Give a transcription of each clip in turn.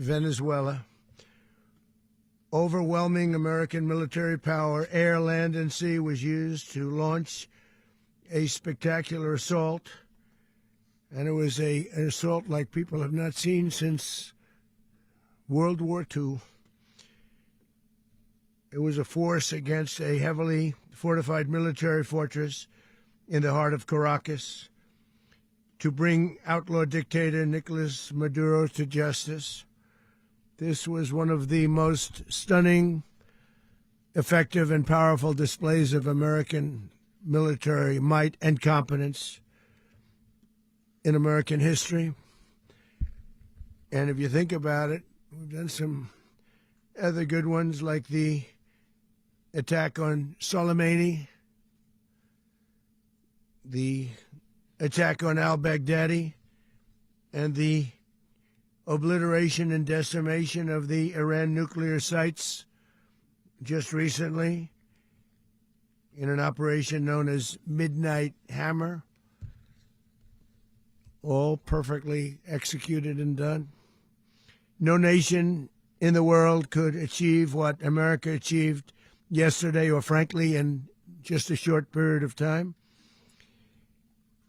Venezuela. Overwhelming American military power, air, land, and sea, was used to launch a spectacular assault. And it was an assault like people have not seen since World War II. It was a force against a heavily fortified military fortress in the heart of Caracas to bring outlaw dictator Nicolás Maduro to justice. This was one of the most stunning, effective, and powerful displays of American military might and competence in American history. And if you think about it, we've done some other good ones, like the attack on Soleimani, the attack on al-Baghdadi, and the obliteration and decimation of the Iran nuclear sites just recently in an operation known as Midnight Hammer. All perfectly executed and done. No nation in the world could achieve what America achieved yesterday, or frankly, in just a short period of time.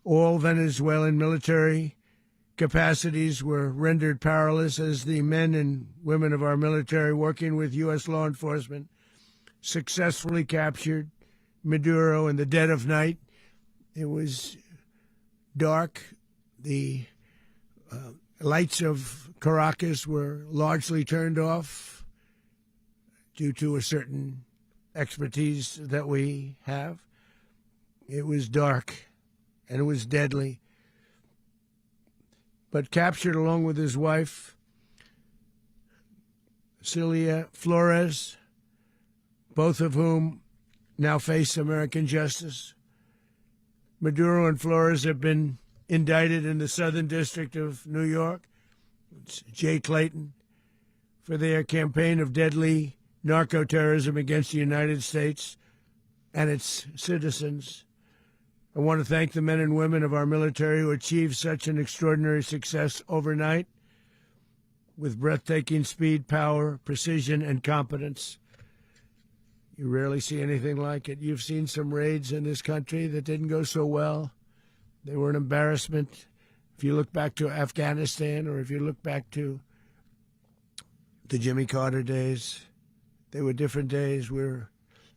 All Venezuelan military capacities were rendered powerless as the men and women of our military, working with U.S. law enforcement, successfully captured Maduro in the dead of night. It was dark. The lights of Caracas were largely turned off due to a certain expertise that we have. It was dark and it was deadly. But captured along with his wife, Celia Flores, both of whom now face American justice. Maduro and Flores have been indicted in the Southern District of New York, Jay Clayton, for their campaign of deadly narco-terrorism against the United States and its citizens. I want to thank the men and women of our military who achieved such an extraordinary success overnight with breathtaking speed, power, precision, and competence. You rarely see anything like it. You've seen some raids in this country that didn't go so well. They were an embarrassment. If you look back to Afghanistan, or if you look back to the Jimmy Carter days, they were different days. We're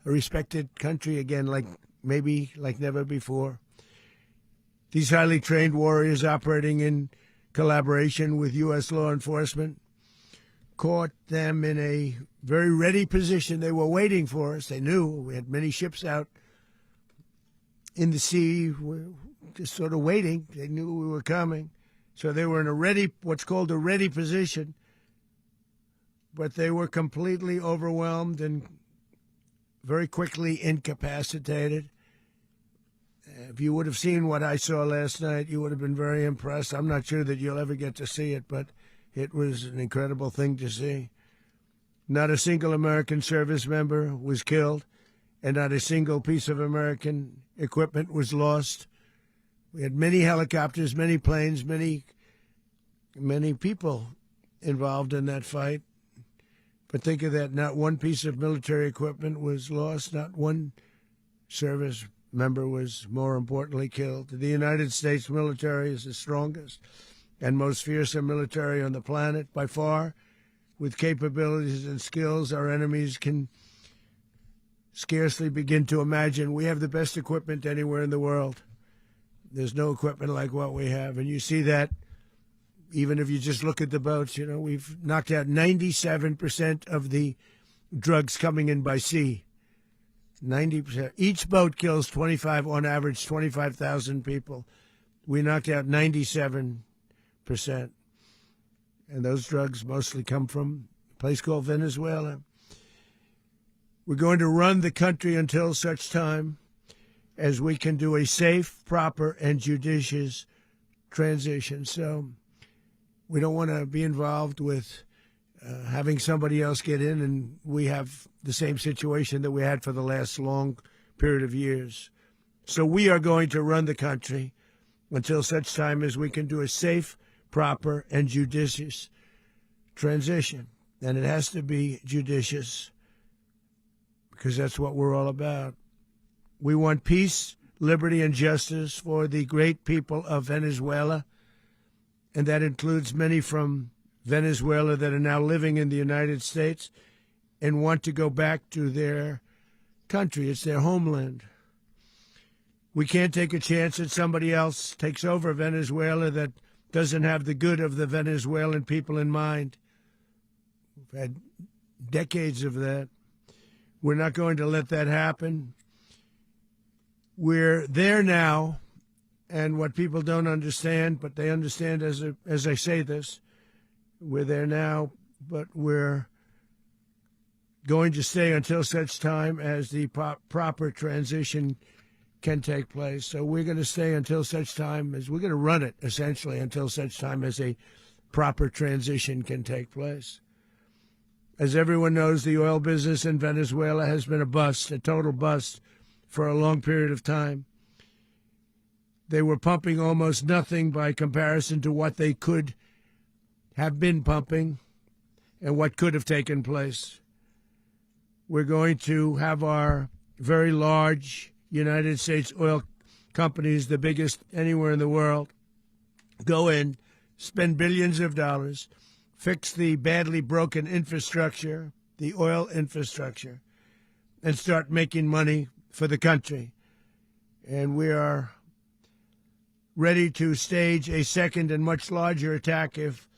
a respected country again, maybe like never before. These highly trained warriors, operating in collaboration with U.S. law enforcement, caught them in a very ready position. They were waiting for us. They knew we had many ships out in the sea, just sort of waiting. They knew we were coming. So they were in what's called a ready position. But they were completely overwhelmed and very quickly incapacitated. If you would have seen what I saw last night, you would have been very impressed. I'm not sure that you'll ever get to see it, but it was an incredible thing to see. Not a single American service member was killed, and not a single piece of American equipment was lost. We had many helicopters, many planes, many people involved in that fight. But think of that, not one piece of military equipment was lost, not one service member was, more importantly, killed. The United States military is the strongest and most fearsome military on the planet by far. With capabilities and skills our enemies can scarcely begin to imagine. We have the best equipment anywhere in the world. There's no equipment like what we have. And you see that even if you just look at the boats. We've knocked out 97% of the drugs coming in by sea. 90%. Each boat kills on average, 25,000 people. We knocked out 97%. And those drugs mostly come from a place called Venezuela. We're going to run the country until such time as we can do a safe, proper, and judicious transition. So we don't want to be involved with having somebody else get in, and we have the same situation that we had for the last long period of years. So we are going to run the country until such time as we can do a safe, proper, and judicious transition. And it has to be judicious because that's what we're all about. We want peace, liberty, and justice for the great people of Venezuela, and that includes many from Venezuela that are now living in the United States and want to go back to their country. It's their homeland. We can't take a chance that somebody else takes over Venezuela that doesn't have the good of the Venezuelan people in mind. We've had decades of that. We're not going to let that happen. We're there now, and what people don't understand, but they understand as I say this, we're there now, but we're going to stay until such time as the proper transition can take place. So we're going to stay until such time as we're going to run it, essentially, until such time as a proper transition can take place. As everyone knows, the oil business in Venezuela has been a bust, a total bust, for a long period of time. They were pumping almost nothing by comparison to what they could have been pumping and what could have taken place. We're going to have our very large United States oil companies, the biggest anywhere in the world, go in, spend billions of dollars, fix the badly broken infrastructure, the oil infrastructure, and start making money for the country. And we are ready to stage a second and much larger attack if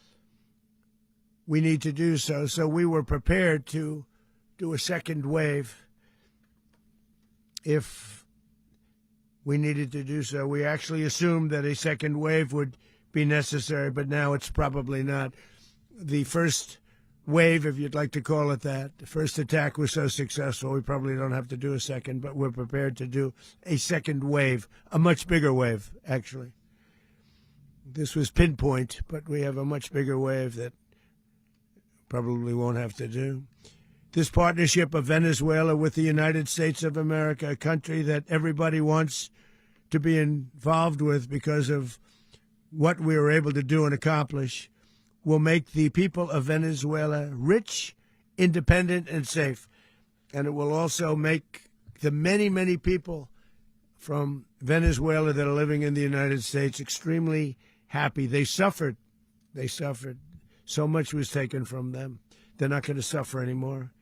we need to do so. So we were prepared to do a second wave if we needed to do so. We actually assumed that a second wave would be necessary, but now it's probably not. The first wave, if you'd like to call it that, the first attack was so successful, we probably don't have to do a second, but we're prepared to do a second wave, a much bigger wave, actually. This was pinpoint, but we have a much bigger wave that probably won't have to do. This partnership of Venezuela with the United States of America, a country that everybody wants to be involved with because of what we were able to do and accomplish, will make the people of Venezuela rich, independent, and safe. And it will also make the many, many people from Venezuela that are living in the United States extremely happy. They suffered. They suffered. So much was taken from them. They're not going to suffer anymore.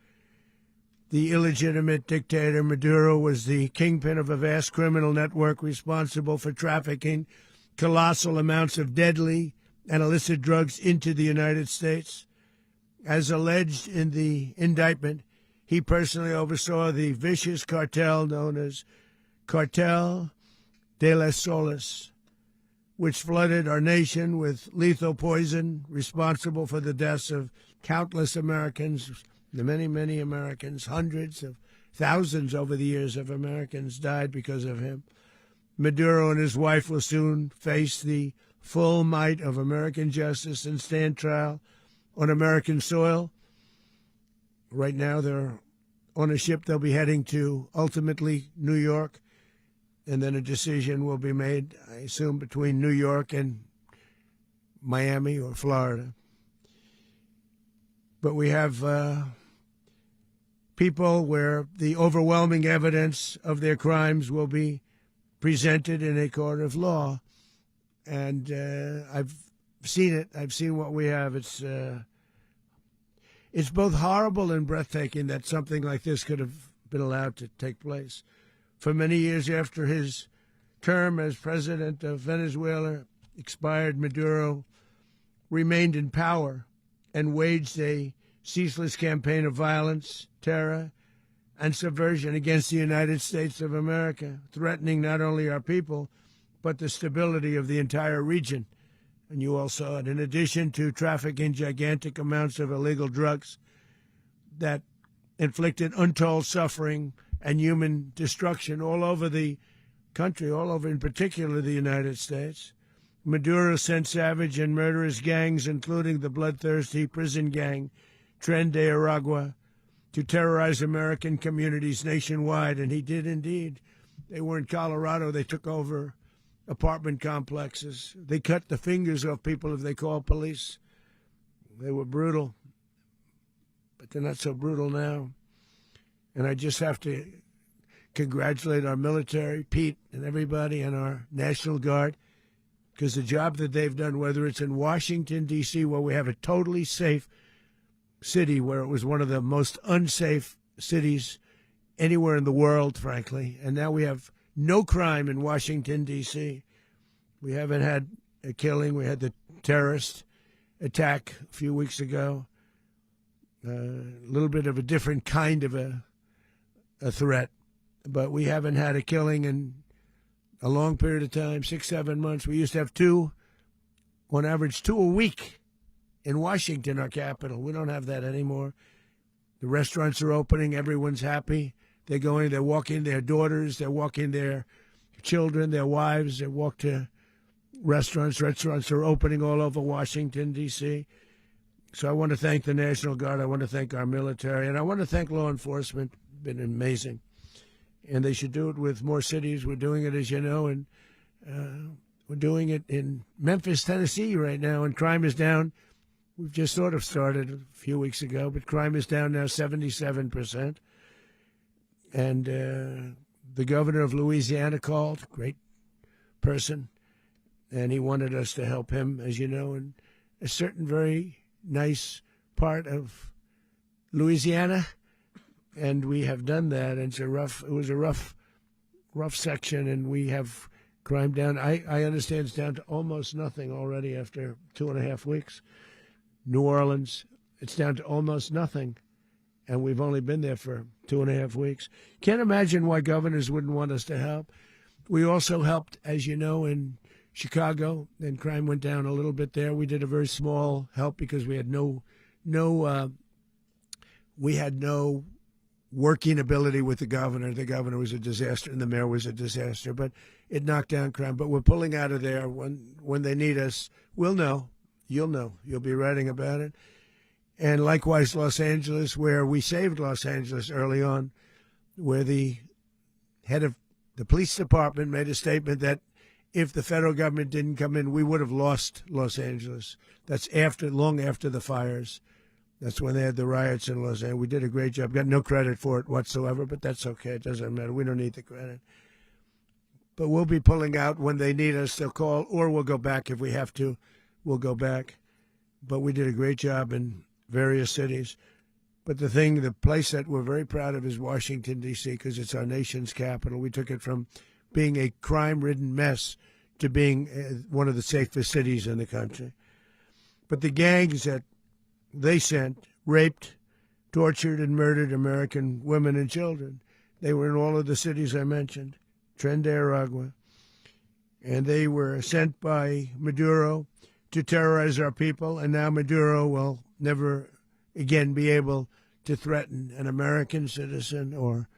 The illegitimate dictator Maduro was the kingpin of a vast criminal network responsible for trafficking colossal amounts of deadly and illicit drugs into the United States. As alleged in the indictment, he personally oversaw the vicious cartel known as Cartel de las Solas, which flooded our nation with lethal poison, responsible for the deaths of countless Americans, the many, many Americans. Hundreds of thousands over the years of Americans died because of him. Maduro and his wife will soon face the full might of American justice and stand trial on American soil. Right now, they're on a ship. They'll be heading to, ultimately, New York, and then a decision will be made, I assume, between New York and Miami or Florida. But we have people where the overwhelming evidence of their crimes will be presented in a court of law. And I've seen it. I've seen what we have. It's both horrible and breathtaking that something like this could have been allowed to take place. For many years after his term as president of Venezuela expired, Maduro remained in power and waged a ceaseless campaign of violence, terror, and subversion against the United States of America, threatening not only our people, but the stability of the entire region. And you all saw it. In addition to trafficking gigantic amounts of illegal drugs that inflicted untold suffering and human destruction all over the country, all over, in particular, the United States, Maduro sent savage and murderous gangs, including the bloodthirsty prison gang Tren de Aragua, to terrorize American communities nationwide. And he did indeed. They were in Colorado. They took over apartment complexes. They cut the fingers off people if they call police. They were brutal, but they're not so brutal now. And I just have to congratulate our military, Pete and everybody, and our National Guard, because the job that they've done, whether it's in Washington, D.C., where we have a totally safe city, where it was one of the most unsafe cities anywhere in the world, frankly, and now we have no crime in Washington, D.C. We haven't had a killing. We had the terrorist attack a few weeks ago, a little bit of a different kind of a threat, but we haven't had a killing in a long period of time, 6-7 months. We used to have two, on average, 2 a week in Washington, our capital. We don't have that anymore. The restaurants are opening. Everyone's happy. They're going, they're walking their daughters, they're walking their children, their wives. They walk to restaurants. Restaurants are opening all over Washington, D.C. So I want to thank the National Guard. I want to thank our military. And I want to thank law enforcement. Been amazing. And they should do it with more cities. We're doing it, as you know, and we're doing it in Memphis, Tennessee right now, and crime is down. We've just sort of started a few weeks ago, but crime is down now 77%. And the governor of Louisiana called, great person, and he wanted us to help him, as you know, in a certain very nice part of Louisiana. And we have done that. And it was a rough section, and we have crime down. I understand it's down to almost nothing already after 2.5 weeks. New Orleans, it's down to almost nothing, and we've only been there for 2.5 weeks. Can't imagine why governors wouldn't want us to help. We also helped, as you know, in Chicago, and crime went down a little bit there. We did a very small help because we had no working ability with the governor. The governor was a disaster, and the mayor was a disaster, but it knocked down crime. But we're pulling out of there. When they need us, we'll know. You'll know. You'll be writing about it. And likewise, Los Angeles, where we saved Los Angeles early on, where the head of the police department made a statement that if the federal government didn't come in, we would have lost Los Angeles. That's long after the fires. That's when they had the riots in Los Angeles. We did a great job. Got no credit for it whatsoever, but that's okay. It doesn't matter. We don't need the credit. But we'll be pulling out when they need us. They'll call, or we'll go back if we have to. We'll go back. But we did a great job in various cities. But the place that we're very proud of is Washington, D.C., because it's our nation's capital. We took it from being a crime-ridden mess to being one of the safest cities in the country. But the gangs that they sent raped, tortured, and murdered American women and children. They were in all of the cities I mentioned, Tren de Aragua. And they were sent by Maduro to terrorize our people, and now Maduro will never again be able to threaten an American citizen or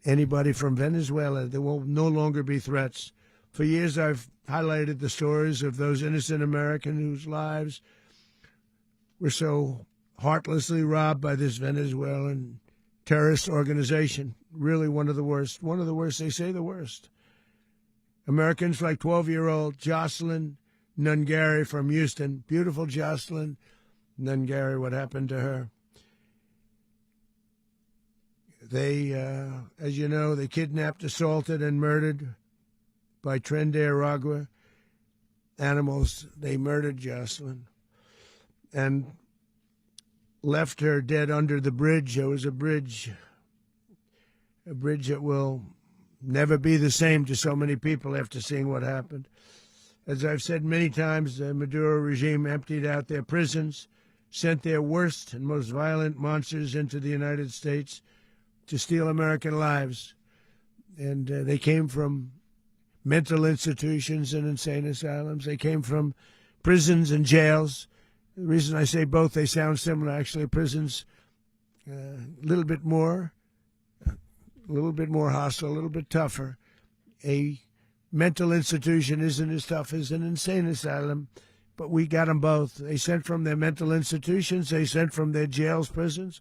anybody from Venezuela. There will no longer be threats. For years I've highlighted the stories of those innocent Americans whose lives were so heartlessly robbed by this Venezuelan terrorist organization. Really one of the worst. One of the worst, they say the worst. Americans like 12-year-old Jocelyn Nungari from Houston. Beautiful Jocelyn Nungari, what happened to her? They, as you know, they kidnapped, assaulted, and murdered by Tren de Aragua animals. They murdered Jocelyn and left her dead under the bridge. There was a bridge that will never be the same to so many people after seeing what happened. As I've said many times, the Maduro regime emptied out their prisons, sent their worst and most violent monsters into the United States to steal American lives. And they came from mental institutions and insane asylums. They came from prisons and jails. The reason I say both, they sound similar. Actually, prisons a little bit more hostile, a little bit tougher. A mental institution isn't as tough as an insane asylum, but we got them both. They sent from their mental institutions. They sent from their jails, prisons.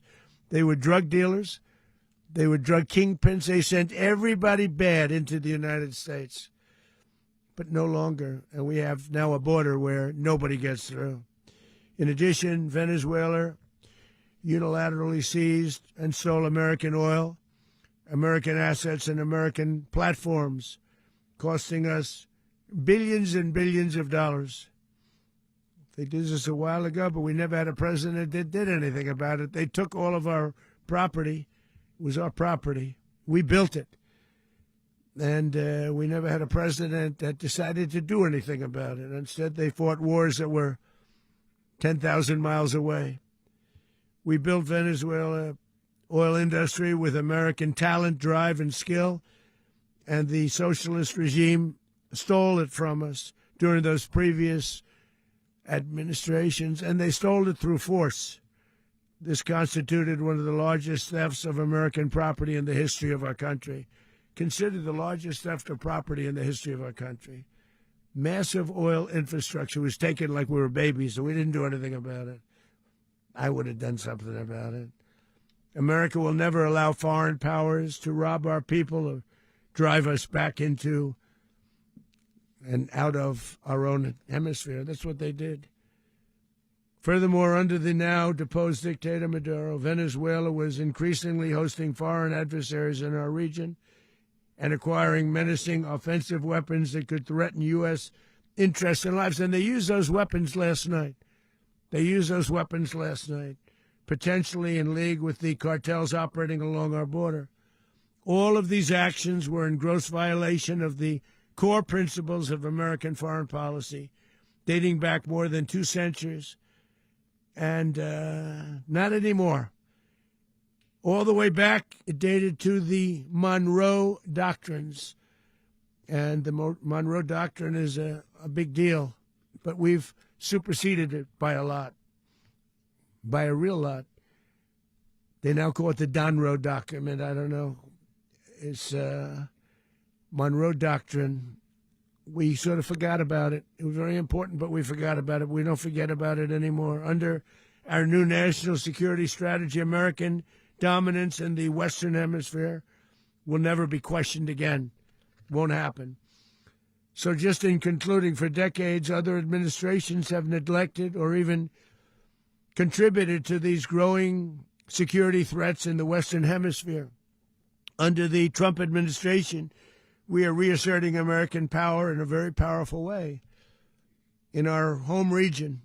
They were drug dealers. They were drug kingpins. They sent everybody bad into the United States, but no longer. And we have now a border where nobody gets through. In addition, Venezuela unilaterally seized and stole American oil, American assets, and American platforms, costing us billions and billions of dollars. They did this a while ago, but we never had a president that did anything about it. They took all of our property. It was our property. We built it. And we never had a president that decided to do anything about it. Instead, they fought wars that were 10,000 miles away. We built Venezuela oil industry with American talent, drive, and skill, and the socialist regime stole it from us during those previous administrations, and they stole it through force. This constituted one of the largest thefts of American property in the history of our country. Considered the largest theft of property in the history of our country. Massive oil infrastructure was taken like we were babies, and we didn't do anything about it. I would have done something about it. America will never allow foreign powers to rob our people or drive us back into and out of our own hemisphere. That's what they did. Furthermore, under the now deposed dictator Maduro, Venezuela was increasingly hosting foreign adversaries in our region and acquiring menacing offensive weapons that could threaten U.S. interests and lives. And they used those weapons last night. Potentially in league with the cartels operating along our border. All of these actions were in gross violation of the core principles of American foreign policy, dating back more than 2 centuries, and not anymore. All the way back, it dated to the Monroe Doctrines, and the Monroe Doctrine is a big deal, but we've superseded it by a lot, by a real lot. They now call it the Donroe Document. I don't know. It's Monroe Doctrine. We sort of forgot about it. It was very important, but we forgot about it. We don't forget about it anymore. Under our new national security strategy, American dominance in the Western Hemisphere will never be questioned again. Won't happen. So just in concluding, for decades, other administrations have neglected or even contributed to these growing security threats in the Western Hemisphere. Under the Trump administration, we are reasserting American power in a very powerful way in our home region.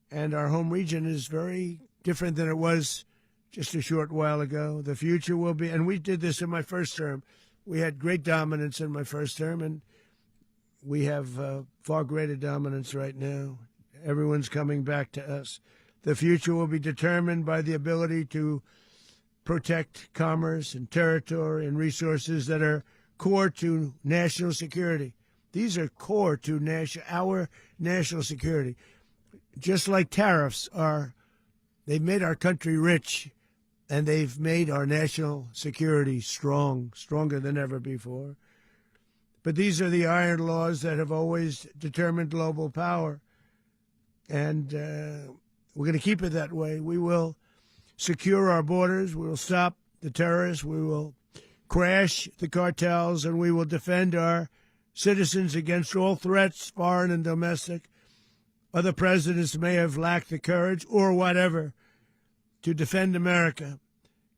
And our home region is very different than it was just a short while ago. The future will be, and we did this in my first term. We had great dominance in my first term, and we have far greater dominance right now. Everyone's coming back to us. The future will be determined by the ability to protect commerce and territory and resources that are core to national security. These are core to our national security. Just like tariffs are, they've made our country rich, and they've made our national security strong, stronger than ever before. But these are the iron laws that have always determined global power, and we're going to keep it that way. We will secure our borders. We will stop the terrorists. We will crash the cartels, and we will defend our citizens against all threats, foreign and domestic. Other presidents may have lacked the courage or whatever to defend America,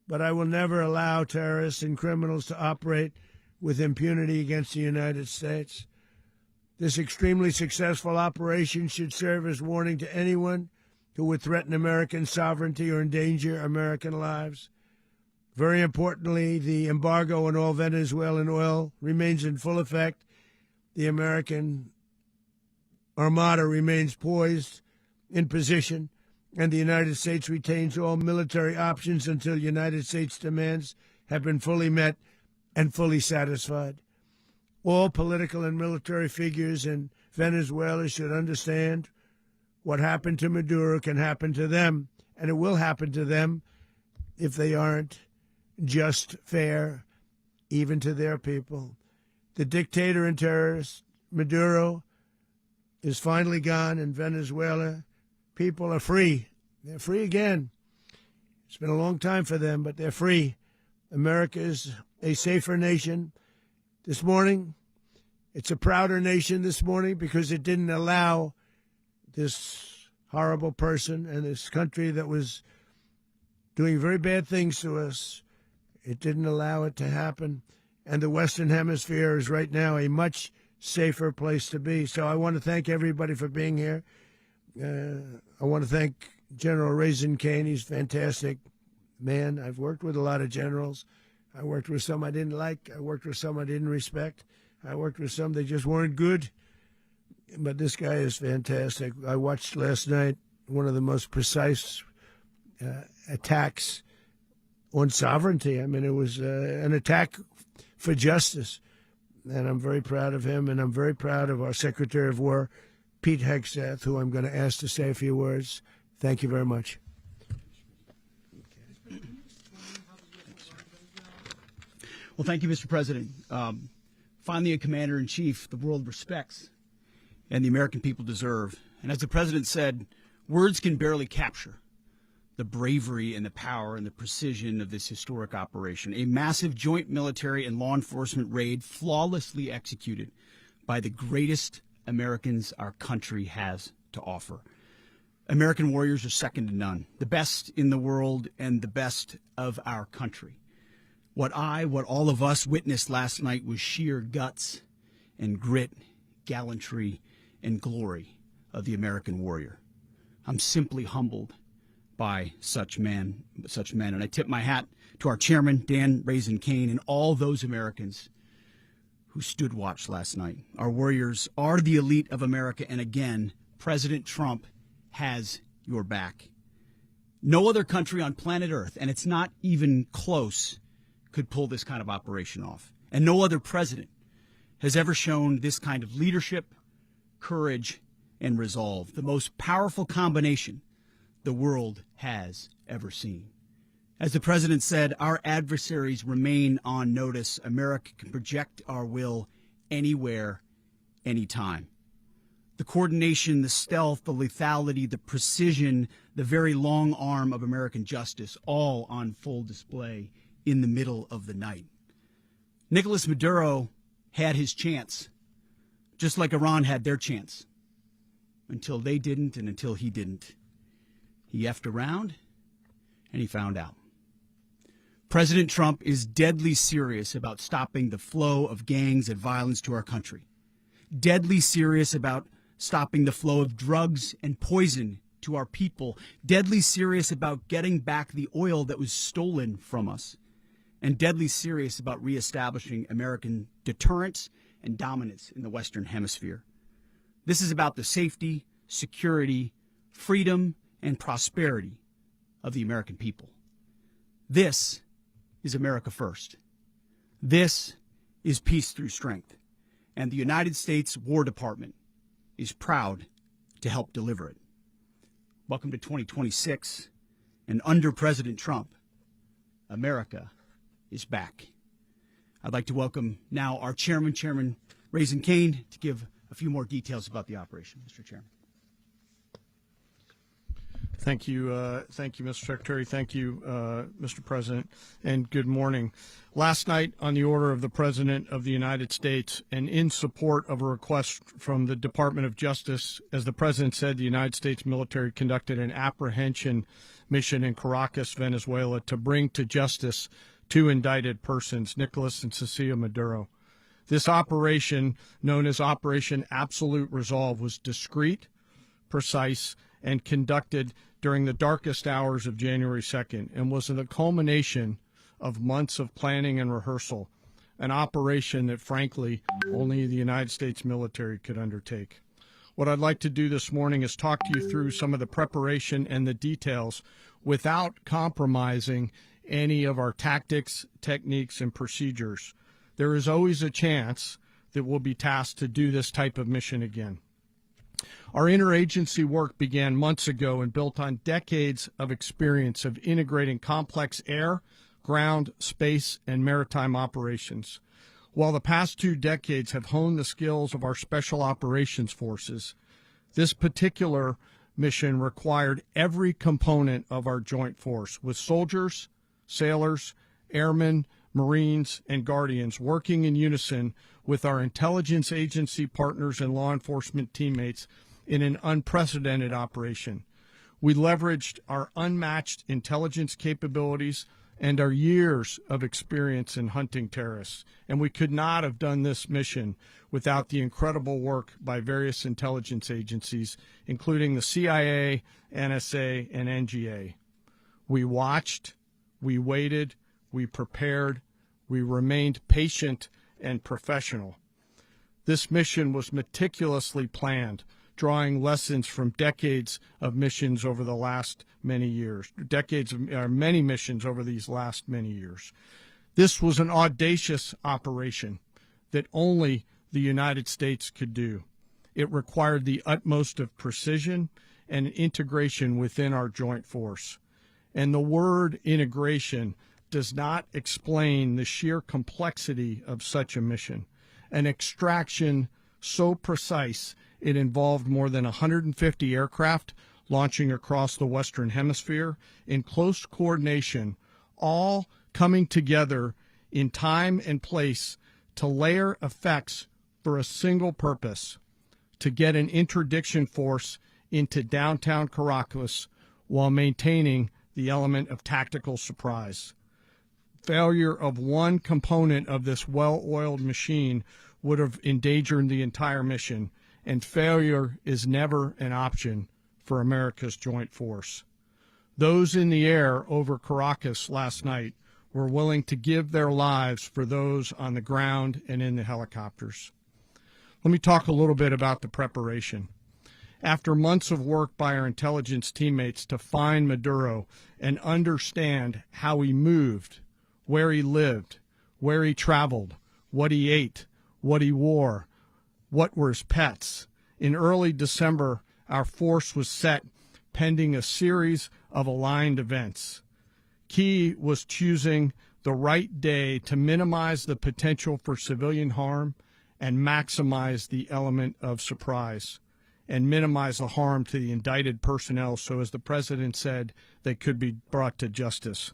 but I will never allow terrorists and criminals to operate with impunity against the United States. This extremely successful operation should serve as warning to anyone who would threaten American sovereignty or endanger American lives. Very importantly, the embargo on all Venezuelan oil remains in full effect. The American Armada remains poised in position, and the United States retains all military options until United States demands have been fully met and fully satisfied. All political and military figures in Venezuela should understand what happened to Maduro can happen to them, and it will happen to them if they aren't just, fair, even to their people. The dictator and terrorist, Maduro, is finally gone, and Venezuela people are free. They're free again. It's been a long time for them, but they're free. America is a safer nation this morning. It's a prouder nation this morning because it didn't allow this horrible person, and this country that was doing very bad things to us, it didn't allow it to happen. And the Western Hemisphere is right now a much safer place to be. So I want to thank everybody for being here. I want to thank General Raisin Cain. He's a fantastic man. I've worked with a lot of generals. I worked with some I didn't like. I worked with some I didn't respect. I worked with some that just weren't good. But this guy is fantastic. I watched last night one of the most precise attacks on sovereignty. I mean, it was an attack for justice. And I'm very proud of him, and I'm very proud of our Secretary of War, Pete Hegseth, who I'm going to ask to say a few words. Thank you very much. Well, thank you, Mr. President. Finally, a commander-in-chief the world respects and the American people deserve. And as the President said, words can barely capture the bravery and the power and the precision of this historic operation. A massive joint military and law enforcement raid flawlessly executed by the greatest Americans our country has to offer. American warriors are second to none, the best in the world and the best of our country. What all of us witnessed last night was sheer guts and grit, gallantry, and glory of the American warrior. I'm simply humbled by such men, and I tip my hat to our chairman, Dan Raisin Cain, and all those Americans who stood watch last night. Our warriors are the elite of America, and again, President Trump has your back. No other country on planet Earth, and it's not even close, could pull this kind of operation off. And no other president has ever shown this kind of leadership, courage, and resolve, the most powerful combination the world has ever seen. As the president said, our adversaries remain on notice. America can project our will anywhere, anytime. The coordination, the stealth, the lethality, the precision, the very long arm of American justice, all on full display in the middle of the night. Nicolás Maduro had his chance, just like Iran had their chance, until they didn't and until he didn't. He effed around, and he found out. President Trump is deadly serious about stopping the flow of gangs and violence to our country, deadly serious about stopping the flow of drugs and poison to our people, deadly serious about getting back the oil that was stolen from us, and deadly serious about reestablishing American deterrence and dominance in the Western Hemisphere. This is about the safety, security, freedom, and prosperity of the American people. This is America first. This is peace through strength. And the United States War Department is proud to help deliver it. Welcome to 2026. And under President Trump, America is back. I'd like to welcome now our chairman, Chairman Raisin Cain, to give a few more details about the operation. Mr. Chairman. Thank you, Mr. Secretary. Thank you, Mr. President, and good morning. Last night, on the order of the President of the United States and in support of a request from the Department of Justice, as the President said, the United States military conducted an apprehension mission in Caracas, Venezuela, to bring to justice two indicted persons, Nicolás and Cecilia Maduro. This operation, known as Operation Absolute Resolve, was discreet, precise, and conducted during the darkest hours of January 2nd and was the culmination of months of planning and rehearsal, an operation that, frankly, only the United States military could undertake. What I'd like to do this morning is talk to you through some of the preparation and the details without compromising any of our tactics, techniques, and procedures. There is always a chance that we'll be tasked to do this type of mission again. Our interagency work began months ago and built on decades of experience of integrating complex air, ground, space, and maritime operations. While the past 2 decades have honed the skills of our special operations forces, this particular mission required every component of our joint force, with soldiers, sailors, airmen, Marines, and Guardians working in unison with our intelligence agency partners and law enforcement teammates in an unprecedented operation. We leveraged our unmatched intelligence capabilities and our years of experience in hunting terrorists, and we could not have done this mission without the incredible work by various intelligence agencies, including the CIA, NSA, and NGA. We watched, we waited, we prepared, we remained patient and professional. This mission was meticulously planned, drawing lessons from decades of missions over the last many years, many missions over these last many years. This was an audacious operation that only the United States could do. It required the utmost of precision and integration within our joint force. And the word integration does not explain the sheer complexity of such a mission. An extraction so precise it involved more than 150 aircraft launching across the Western Hemisphere in close coordination, all coming together in time and place to layer effects for a single purpose: to get an interdiction force into downtown Caracas while maintaining the element of tactical surprise. Failure of one component of this well-oiled machine would have endangered the entire mission, and failure is never an option for America's joint force. Those in the air over Caracas last night were willing to give their lives for those on the ground and in the helicopters. Let me talk a little bit about the preparation. After months of work by our intelligence teammates to find Maduro and understand how he moved, where he lived, where he traveled, what he ate, what he wore, what were his pets, in early December, our force was set pending a series of aligned events. Key was choosing the right day to minimize the potential for civilian harm and maximize the element of surprise, and minimize the harm to the indicted personnel so, as the president said, they could be brought to justice.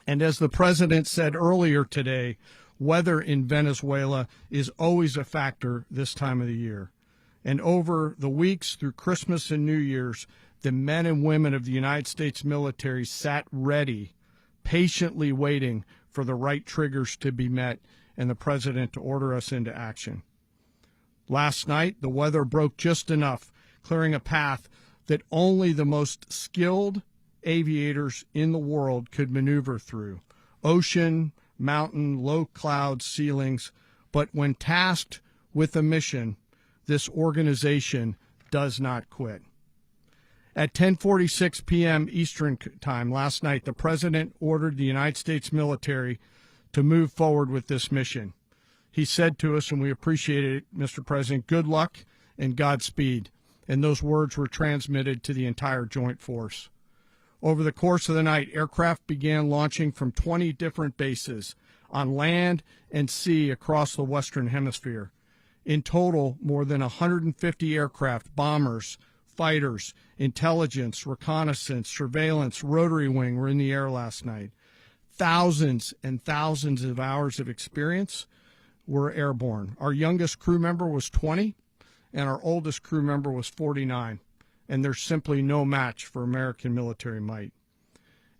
And as the president said earlier today, weather in Venezuela is always a factor this time of the year. And over the weeks through Christmas and New Year's, the men and women of the United States military sat ready, patiently waiting for the right triggers to be met and the president to order us into action. Last night, the weather broke just enough, clearing a path that only the most skilled aviators in the world could maneuver through. Ocean, mountain, low cloud ceilings, but when tasked with a mission, this organization does not quit. At 10:46 p.m. Eastern Time last night, the president ordered the United States military to move forward with this mission. He said to us, and we appreciate it, Mr. President, good luck and Godspeed. And those words were transmitted to the entire joint force. Over the course of the night, aircraft began launching from 20 different bases on land and sea across the Western Hemisphere. In total, more than 150 aircraft, bombers, fighters, intelligence, reconnaissance, surveillance, rotary wing were in the air last night. Thousands and thousands of hours of experience were airborne. Our youngest crew member was 20, and our oldest crew member was 49, and there's simply no match for American military might.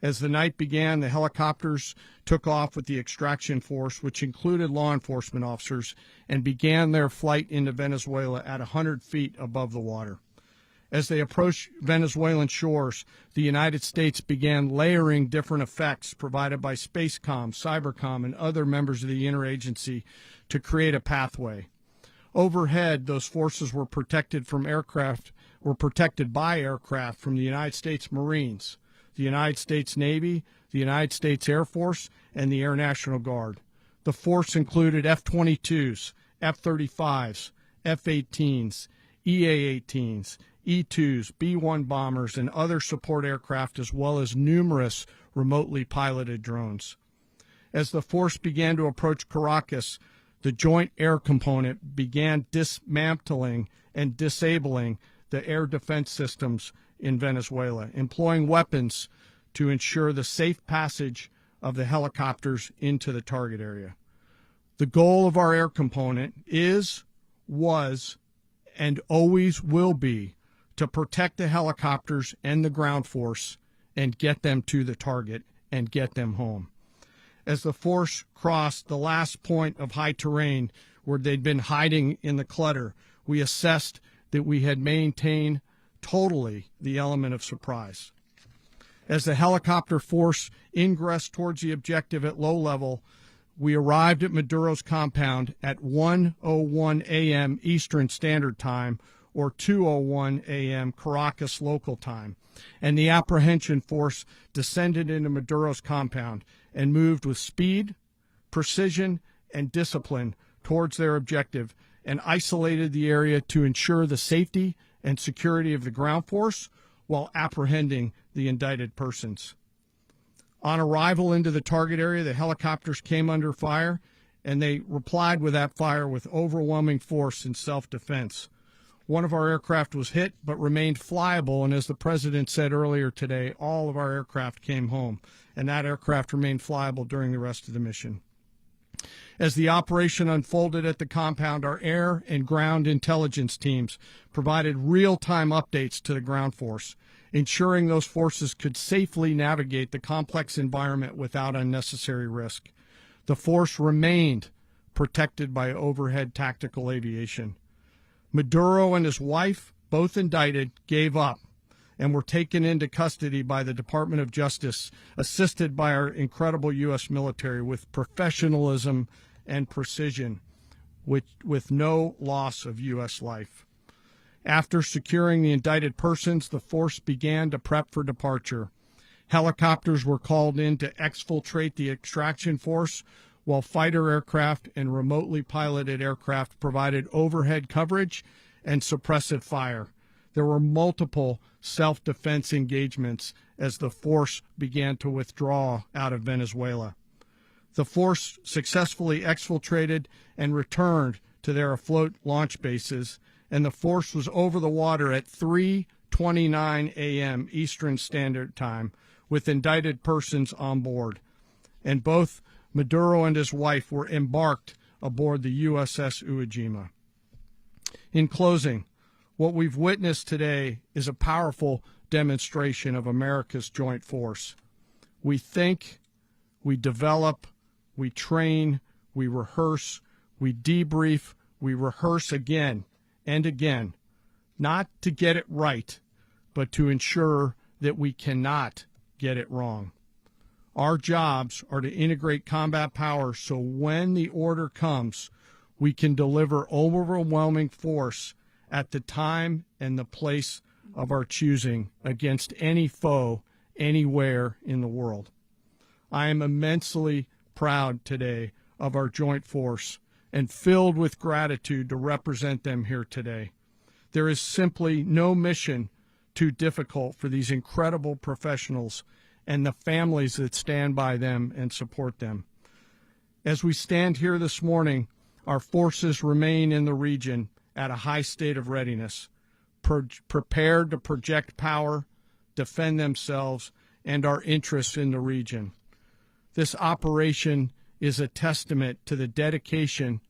As the night began, the helicopters took off with the extraction force, which included law enforcement officers, and began their flight into Venezuela at 100 feet above the water. As they approached Venezuelan shores, the United States began layering different effects provided by Spacecom, Cybercom, and other members of the interagency to create a pathway. Overhead, those forces were protected by aircraft from the United States Marines, the United States Navy, the United States Air Force, and the Air National Guard. The force included F-22s, F-35s, F-18s, EA-18s, E-2s, B-1 bombers, and other support aircraft, as well as numerous remotely piloted drones. As the force began to approach Caracas, the Joint Air Component began dismantling and disabling the air defense systems in Venezuela, employing weapons to ensure the safe passage of the helicopters into the target area. The goal of our air component was, and always will be to protect the helicopters and the ground force and get them to the target and get them home. As the force crossed the last point of high terrain where they'd been hiding in the clutter, we assessed that we had maintained totally the element of surprise. As the helicopter force ingressed towards the objective at low level, we arrived at Maduro's compound at 1:01 a.m. Eastern Standard Time, or 2:01 a.m. Caracas local time, and the apprehension force descended into Maduro's compound and moved with speed, precision, and discipline towards their objective and isolated the area to ensure the safety and security of the ground force while apprehending the indicted persons. On arrival into the target area, the helicopters came under fire, and they replied with that fire with overwhelming force in self-defense. One of our aircraft was hit but remained flyable, and as the President said earlier today, all of our aircraft came home, and that aircraft remained flyable during the rest of the mission. As the operation unfolded at the compound, our air and ground intelligence teams provided real-time updates to the ground force, ensuring those forces could safely navigate the complex environment without unnecessary risk. The force remained protected by overhead tactical aviation. Maduro and his wife, both indicted, gave up and were taken into custody by the Department of Justice, assisted by our incredible U.S. military with professionalism and precision, with no loss of U.S. life. After securing the indicted persons, the force began to prep for departure. Helicopters were called in to exfiltrate the extraction force, while fighter aircraft and remotely piloted aircraft provided overhead coverage and suppressive fire. There were multiple self-defense engagements as the force began to withdraw out of Venezuela. The force successfully exfiltrated and returned to their afloat launch bases, and the force was over the water at 3:29 a.m. Eastern Standard Time with indicted persons on board. And both Maduro and his wife were embarked aboard the USS Iwo Jima. In closing, what we've witnessed today is a powerful demonstration of America's joint force. We think, we develop, we train, we rehearse, we debrief, we rehearse again and again, not to get it right, but to ensure that we cannot get it wrong. Our jobs are to integrate combat power so when the order comes, we can deliver overwhelming force at the time and the place of our choosing against any foe anywhere in the world. I am immensely proud today of our joint force and filled with gratitude to represent them here today. There is simply no mission too difficult for these incredible professionals and the families that stand by them and support them. As we stand here this morning, our forces remain in the region at a high state of readiness, prepared to project power, defend themselves, and our interests in the region. This operation is a testament to the dedication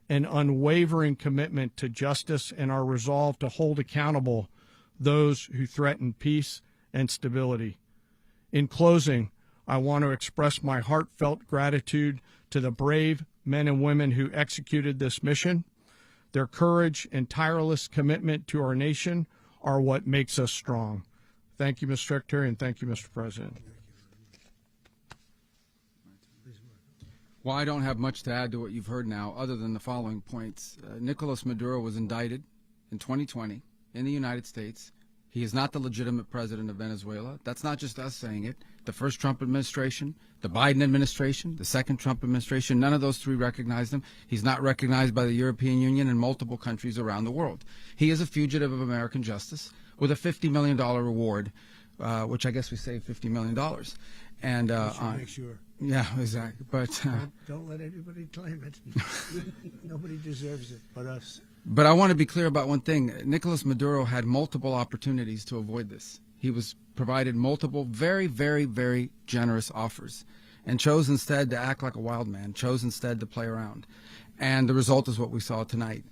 and unwavering commitment to justice and our resolve to hold accountable those who threaten peace and stability. In closing, I want to express my heartfelt gratitude to the brave men and women who executed this mission. Their courage and tireless commitment to our nation are what makes us strong. Thank you, Mr. Secretary, and thank you, Mr. President. Well, I don't have much to add to what you've heard now, other than the following points. Nicolás Maduro was indicted in 2020 in the United States. He is not the legitimate president of Venezuela. That's not just us saying it. The first Trump administration, the Biden administration, the second Trump administration, none of those three recognized him. He's not recognized by the European Union and multiple countries around the world. He is a fugitive of American justice with a $50 million reward, which I guess we saved $50 million. And make sure. Yeah, exactly. But don't let anybody claim it. Nobody deserves it but us. But I want to be clear about one thing. Nicolás Maduro had multiple opportunities to avoid this. He was provided multiple very, very, very generous offers and chose instead to act like a wild man, chose instead to play around. And the result is what we saw tonight.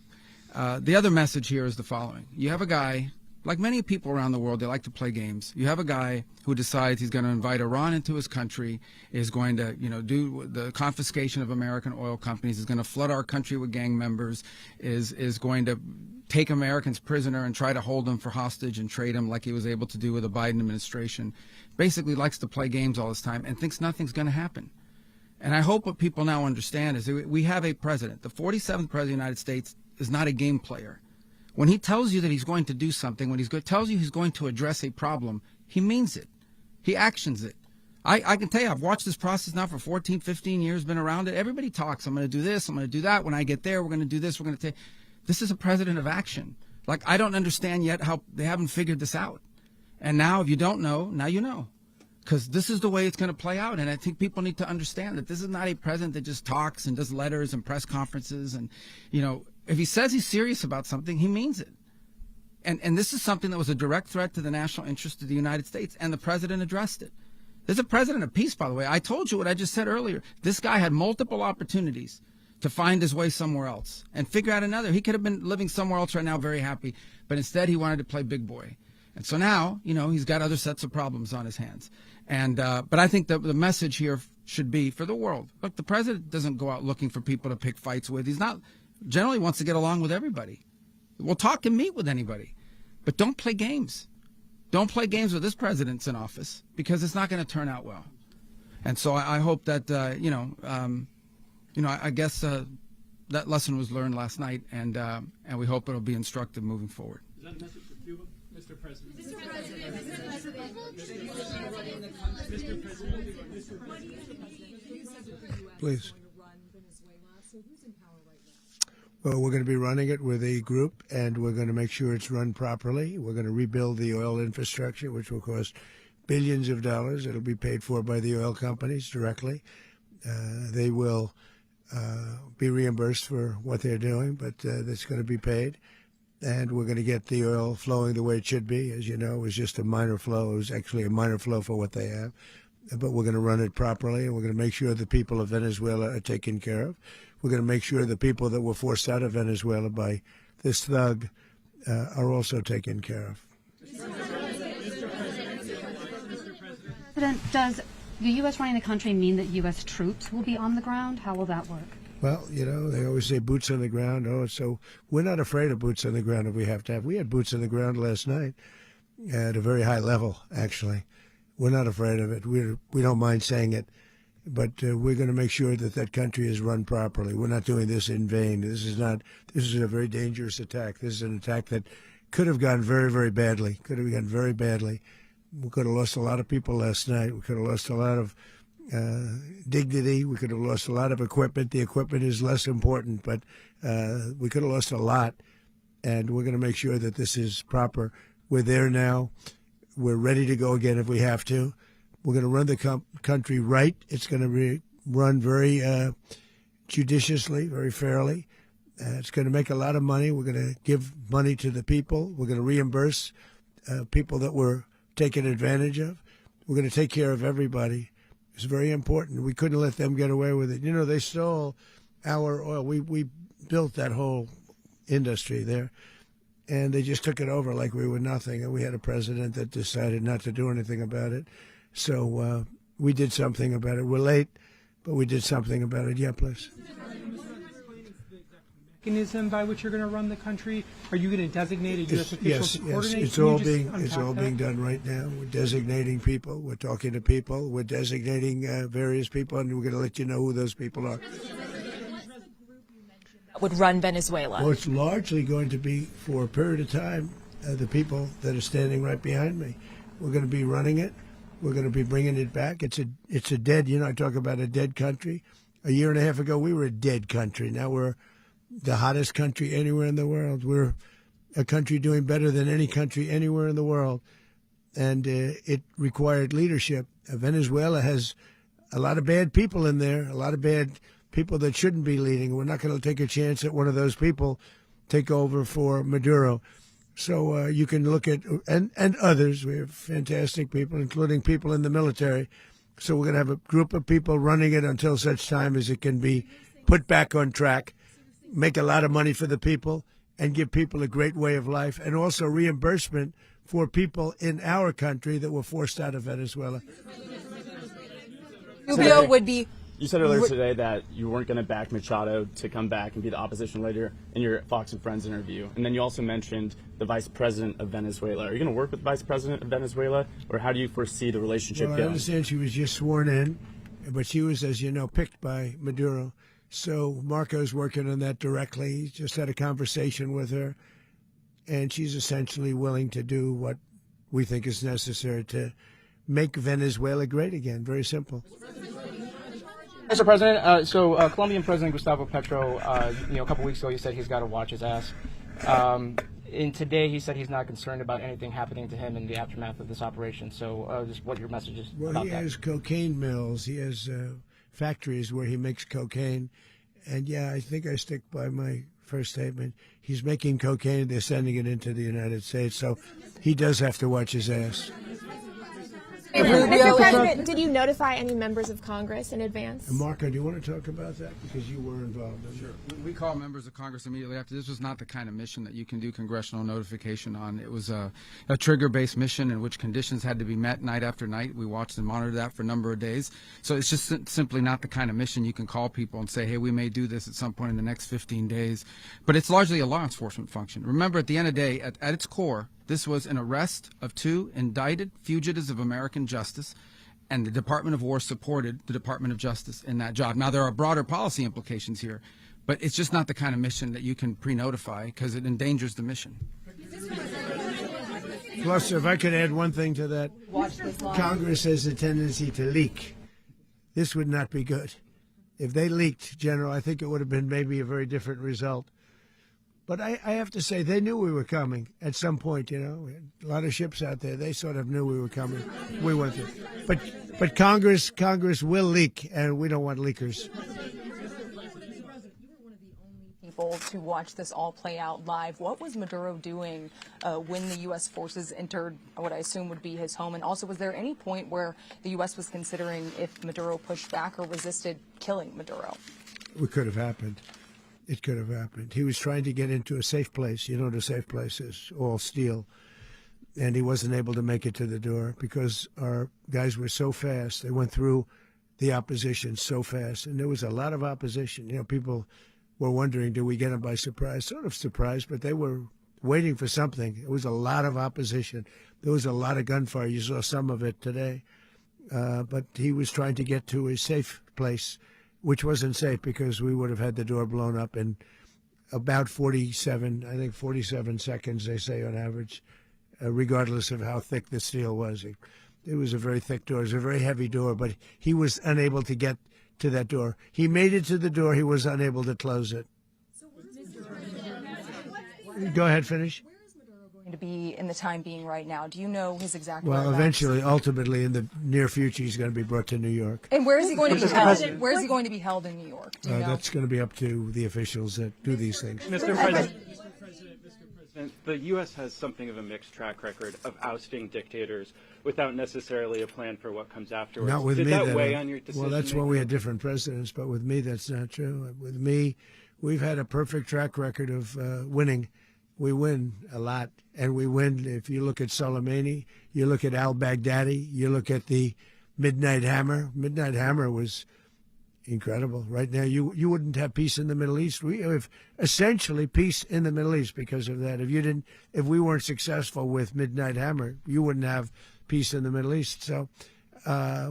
The other message here is the following. You have a guy, like many people around the world, they like to play games. You have a guy who decides he's going to invite Iran into his country, is going to, do the confiscation of American oil companies, is going to flood our country with gang members, is going to take Americans prisoner and try to hold them for hostage and trade them like he was able to do with the Biden administration. Basically likes to play games all this time and thinks nothing's going to happen. And I hope what people now understand is that we have a president. The 47th president of the United States is not a game player. When he tells you that he's going to do something, when tells you he's going to address a problem, he means it. He actions it. I can tell you, I've watched this process now for 14, 15 years, been around it. Everybody talks. I'm going to do this. I'm going to do that. When I get there, we're going to do this. We're going to take. This is a president of action. Like, I don't understand yet how they haven't figured this out. And now, if you don't know, now you know. Because this is the way it's going to play out. And I think people need to understand that this is not a president that just talks and does letters and press conferences. And, if he says he's serious about something, he means it. And this is something that was a direct threat to the national interest of the United States, and the president addressed it. There's a president of peace, by the way. I told you what I just said earlier. This guy had multiple opportunities to find his way somewhere else and figure out another. He could have been living somewhere else right now very happy, but instead he wanted to play big boy. And so now, he's got other sets of problems on his hands. And but I think that the message here should be for the world. Look, the president doesn't go out looking for people to pick fights with. He's not generally wants to get along with everybody. We'll talk and meet with anybody, but don't play games. Don't play games with this president's in office, because it's not going to turn out well. And so I hope that I guess that lesson was learned last night, and we hope it'll be instructive moving forward. Is that a message for Cuba, Mr. President? Mr. President. Please. Well, we're going to be running it with a group, and we're going to make sure it's run properly. We're going to rebuild the oil infrastructure, which will cost billions of dollars. It'll be paid for by the oil companies directly. They will be reimbursed for what they're doing, but that's going to be paid. And we're going to get the oil flowing the way it should be. As you know, it was just a minor flow. It was actually a minor flow for what they have. But we're going to run it properly, and we're going to make sure the people of Venezuela are taken care of. We're going to make sure the people that were forced out of Venezuela by this thug are also taken care of. President, does the U.S. running the country mean that U.S. troops will be on the ground? How will that work? Well, they always say boots on the ground. So we're not afraid of boots on the ground if we have to have. We had boots on the ground last night at a very high level, actually. We're not afraid of it. We don't mind saying it. But we're going to make sure that that country is run properly. We're not doing this in vain. This is a very dangerous attack. This is an attack that could have gone very, very badly. Could have gone very badly. We could have lost a lot of people last night. We could have lost a lot of dignity. We could have lost a lot of equipment. The equipment is less important, but we could have lost a lot. And we're going to make sure that this is proper. We're there now. We're ready to go again if we have to. We're going to run the country right. It's going to be run very judiciously, very fairly. It's going to make a lot of money. We're going to give money to the people. We're going to reimburse people that were taken advantage of. We're going to take care of everybody. It's very important. We couldn't let them get away with it. They stole our oil. We built that whole industry there, and they just took it over like we were nothing. And we had a president that decided not to do anything about it. So we did something about it. We're late, but we did something about it. Yeah, please. Mechanism by which you're going to run the country? Are you going to designate a U.S. official to coordinate? Yes, it's all being done right now. We're designating people. We're talking to people. We're designating various people, and we're going to let you know who those people are. Would run Venezuela? Well, it's largely going to be for a period of time the people that are standing right behind me. We're going to be running it. We're going to be bringing it back. It's a dead. I talk about a dead country. A year and a half ago, we were a dead country. Now we're the hottest country anywhere in the world. We're a country doing better than any country anywhere in the world, and it required leadership. Venezuela has a lot of bad people in there, a lot of bad people that shouldn't be leading. We're not going to take a chance that one of those people take over for Maduro. So you can look at, and others. We have fantastic people, including people in the military. So we're going to have a group of people running it until such time as it can be put back on track, make a lot of money for the people, and give people a great way of life, and also reimbursement for people in our country that were forced out of Venezuela. Rubio would be. You said earlier today that you weren't going to back Machado to come back and be the opposition leader in your Fox and Friends interview. And then you also mentioned the vice president of Venezuela. Are you going to work with the vice president of Venezuela, or how do you foresee the relationship Well, going? I understand she was just sworn in, but she was, as you know, picked by Maduro. So Marco's working on that directly. He just had a conversation with her, and she's essentially willing to do what we think is necessary to make Venezuela great again. Very simple. Mr. President, Colombian President Gustavo Petro, a couple weeks ago, he said he's got to watch his ass. And today he said he's not concerned about anything happening to him in the aftermath of this operation. So just what your message is Well, about he that. has cocaine mills. He has factories where he makes cocaine. And, yeah, I think I stick by my first statement. He's making cocaine. They're sending it into the United States. So he does have to watch his ass. Mr. President, did you notify any members of Congress in advance? Marco, do you want to talk about that? Because you were involved in it. Sure. We call members of Congress immediately after. This was not the kind of mission that you can do congressional notification on. It was a trigger-based mission in which conditions had to be met night after night. We watched and monitored that for a number of days. So it's just simply not the kind of mission you can call people and say, hey, we may do this at some point in the next 15 days. But it's largely a law enforcement function. Remember, at the end of the day, at its core, this was an arrest of 2 indicted fugitives of American justice, and the Department of War supported the Department of Justice in that job. Now, there are broader policy implications here, but it's just not the kind of mission that you can pre-notify because it endangers the mission. Plus, if I could add one thing to that, Congress has a tendency to leak. This would not be good. If they leaked, General, I think it would have been maybe a very different result. But I have to say, they knew we were coming at some point, We had a lot of ships out there. They sort of knew we were coming. We went there. But Congress will leak, and we don't want leakers. People to watch this all play out live. What was Maduro doing when the U.S. forces entered what I assume would be his home? And also, was there any point where the U.S. was considering if Maduro pushed back or resisted killing Maduro? It could have happened. It could have happened. He was trying to get into a safe place. You know what a safe place is, all steel. And he wasn't able to make it to the door because our guys were so fast. They went through the opposition so fast. And there was a lot of opposition. People were wondering, do we get them by surprise? Sort of surprised, but they were waiting for something. It was a lot of opposition. There was a lot of gunfire. You saw some of it today. But he was trying to get to a safe place, which wasn't safe because we would have had the door blown up in about 47 seconds, they say on average, regardless of how thick the steel was. It was a very thick door. It was a very heavy door, but he was unable to get to that door. He made it to the door. He was unable to close it. Go ahead, finish. To be in the time being right now. Do you know his exact Well, whereabouts? eventually, ultimately, in the near future, he's going to be brought to New York. And where is he going to be held? Where is he going to be held in New York? Do you know? That's going to be up to the officials that do these things. Mr. President, the U.S. has something of a mixed track record of ousting dictators without necessarily a plan for what comes afterwards. Not with Did me. that weigh on your decision? Well, that's when we had different presidents, but with me, that's not true. With me, we've had a perfect track record of winning. We win a lot, and we win. If you look at Soleimani, you look at al-Baghdadi, you look at the Midnight Hammer. Midnight Hammer was incredible. Right now, you wouldn't have peace in the Middle East. We have essentially peace in the Middle East because of that. If we weren't successful with Midnight Hammer, you wouldn't have peace in the Middle East. So,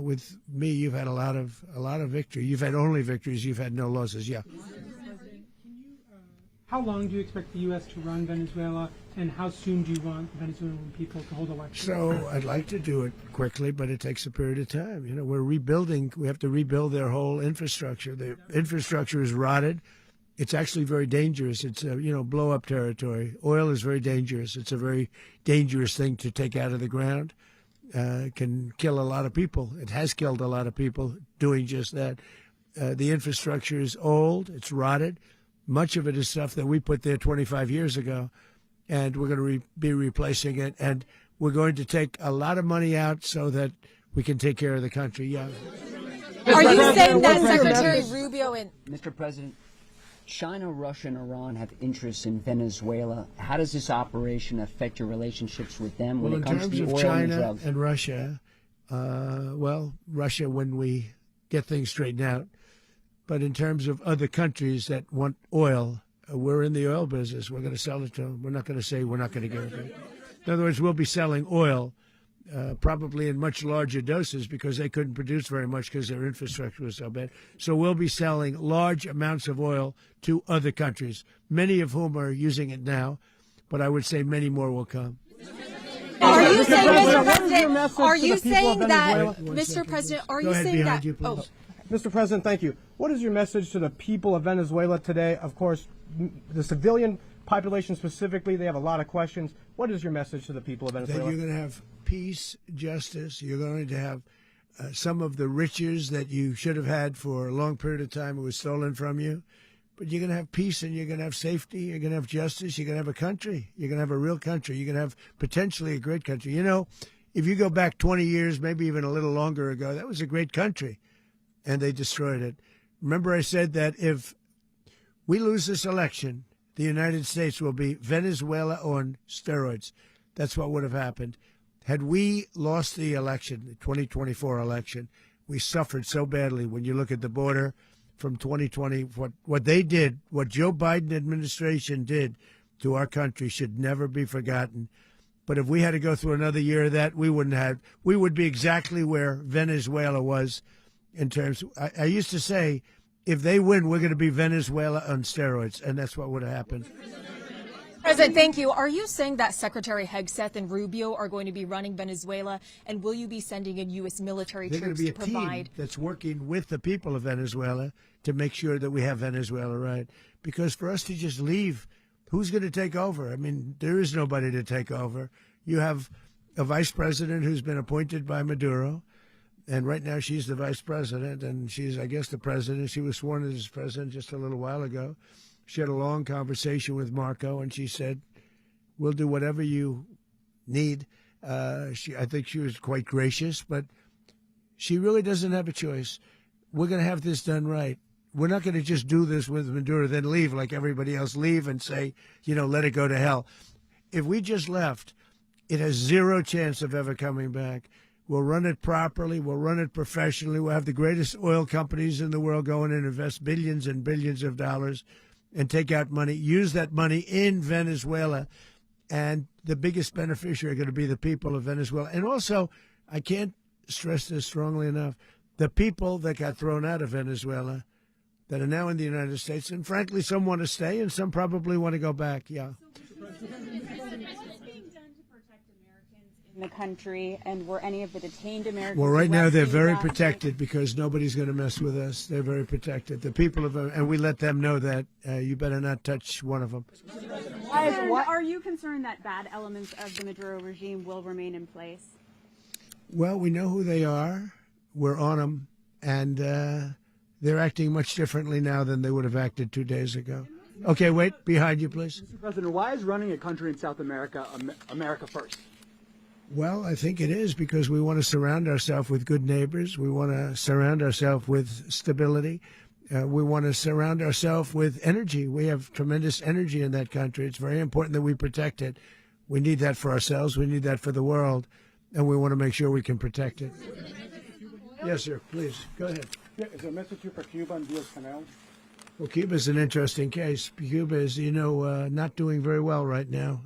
with me, you've had a lot of victory. You've had only victories. You've had no losses. Yeah. How long do you expect the U.S. to run Venezuela, and how soon do you want Venezuelan people to hold elections? So I'd like to do it quickly, but it takes a period of time. We're rebuilding. We have to rebuild their whole infrastructure. The infrastructure is rotted. It's actually very dangerous. It's blow-up territory. Oil is very dangerous. It's a very dangerous thing to take out of the ground. It can kill a lot of people. It has killed a lot of people doing just that. The infrastructure is old. It's rotted. Much of it is stuff that we put there 25 years ago, and we're going to be replacing it. And we're going to take a lot of money out so that we can take care of the country. Yeah. Are you saying that Secretary Rubio and Mr. President, China, Russia, and Iran have interests in Venezuela. How does this operation affect your relationships with them when it comes to the oil in terms of and China drugs? and Russia, Russia when we get things straightened out. But in terms of other countries that want oil, we're in the oil business. We're going to sell it to them. We're not going to say we're not going to give it. In other words, we'll be selling oil probably in much larger doses because they couldn't produce very much because their infrastructure was so bad. So we'll be selling large amounts of oil to other countries, many of whom are using it now, but I would say many more will come. Are you saying, Mr. President, are you saying that, Mr. President, are Go you ahead, saying behind that, you, please. Mr. President, thank you. What is your message to the people of Venezuela today? Of course, the civilian population specifically, they have a lot of questions. What is your message to the people of That Venezuela? you're going to have peace, justice. You're going to have some of the riches that you should have had for a long period of time. It was stolen from you. But you're going to have peace and you're going to have safety. You're going to have justice. You're going to have a country. You're going to have a real country. You're going to have potentially a great country. You know, if you go back 20 years, maybe even a little longer ago, that was a great country. And they destroyed it. Remember I said that if we lose this election, the United States will be Venezuela on steroids. That's what would have happened. Had we lost the election, the 2024 election, we suffered so badly when you look at the border from 2020. What they did, what Joe Biden administration did to our country should never be forgotten. But if we had to go through another year of that, we would be exactly where Venezuela was in terms. I used to say, if they win, we're going to be Venezuela on steroids, and that's what would have happened. President, thank you. Are you saying that Secretary Hegseth and Rubio are going to be running Venezuela, and will you be sending in U.S. military They're going troops to be to a provide? team that's working with the people of Venezuela to make sure that we have Venezuela right. Because for us to just leave, who's going to take over? I mean, there is nobody to take over. You have a vice president who's been appointed by Maduro, and right now she's the vice president, and she's, I guess, the president. She was sworn in as president just a little while ago. She had a long conversation with Marco, and she said, we'll do whatever you need. I think she was quite gracious, but she really doesn't have a choice. We're going to have this done right. We're not going to just do this with Maduro, then leave like everybody else, leave and say, let it go to hell. If we just left, it has zero chance of ever coming back. We'll run it properly. We'll run it professionally. We'll have the greatest oil companies in the world go in and invest billions and billions of dollars and take out money, use that money in Venezuela. And the biggest beneficiary are going to be the people of Venezuela. And also, I can't stress this strongly enough, the people that got thrown out of Venezuela that are now in the United States. And frankly, some want to stay and some probably want to go back. Yeah. In the country, and were any of the detained Americans? Well, right now they're very arrested? protected because nobody's going to mess with us. They're very protected. The people of, and we let them know that you better not touch one of them. Are you concerned that bad elements of the Maduro regime will remain in place? Well, we know who they are. We're on them, and they're acting much differently now than they would have acted 2 days ago. Okay, wait, behind you, please. Mr. President, why is running a country in South America America first? Well, I think it is because we want to surround ourselves with good neighbors. We want to surround ourselves with stability. We want to surround ourselves with energy. We have tremendous energy in that country. It's very important that we protect it. We need that for ourselves. We need that for the world. And we want to make sure we can protect it. Yes, sir. Please, go ahead. Yeah, is there a message here for Cuba and Diaz-Canel? Well, Cuba's an interesting case. Cuba is, not doing very well right now.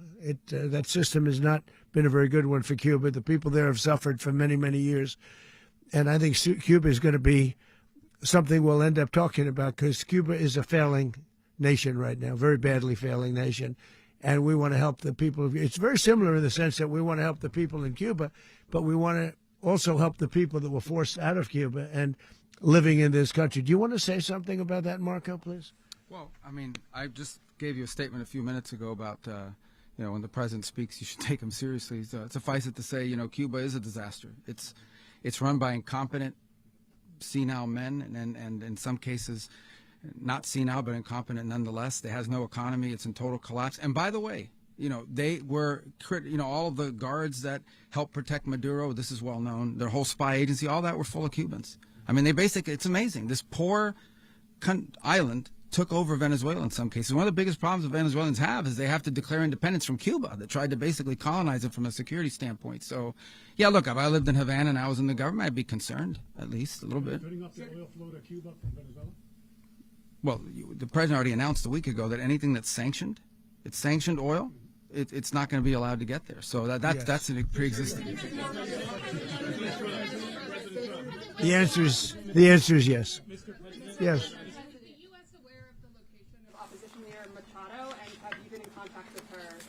That system has not been a very good one for Cuba. The people there have suffered for many, many years. And I think Cuba is going to be something we'll end up talking about because Cuba is a failing nation right now, very badly failing nation. And we want to help the people. It's very similar in the sense that we want to help the people in Cuba, but we want to also help the people that were forced out of Cuba and living in this country. Do you want to say something about that, Marco, please? Well, I mean, I just gave you a statement a few minutes ago about when the president speaks, you should take him seriously. So suffice it to say, Cuba is a disaster. It's run by incompetent, senile men, and in some cases, not senile but incompetent nonetheless. It has no economy. It's in total collapse. And by the way, they were, all of the guards that helped protect Maduro. This is well known. Their whole spy agency, all that were full of Cubans. I mean, it's amazing. This poor island took over Venezuela in some cases. One of the biggest problems the Venezuelans have is they have to declare independence from Cuba that tried to basically colonize it from a security standpoint. So, yeah, look, if I lived in Havana and I was in the government, I'd be concerned, at least a little bit. Cutting off the oil flow to Cuba from Venezuela? Well, the president already announced a week ago that anything that's sanctioned, it's sanctioned oil, it's not going to be allowed to get there. So that's a pre-existing. The answer is yes. Yes.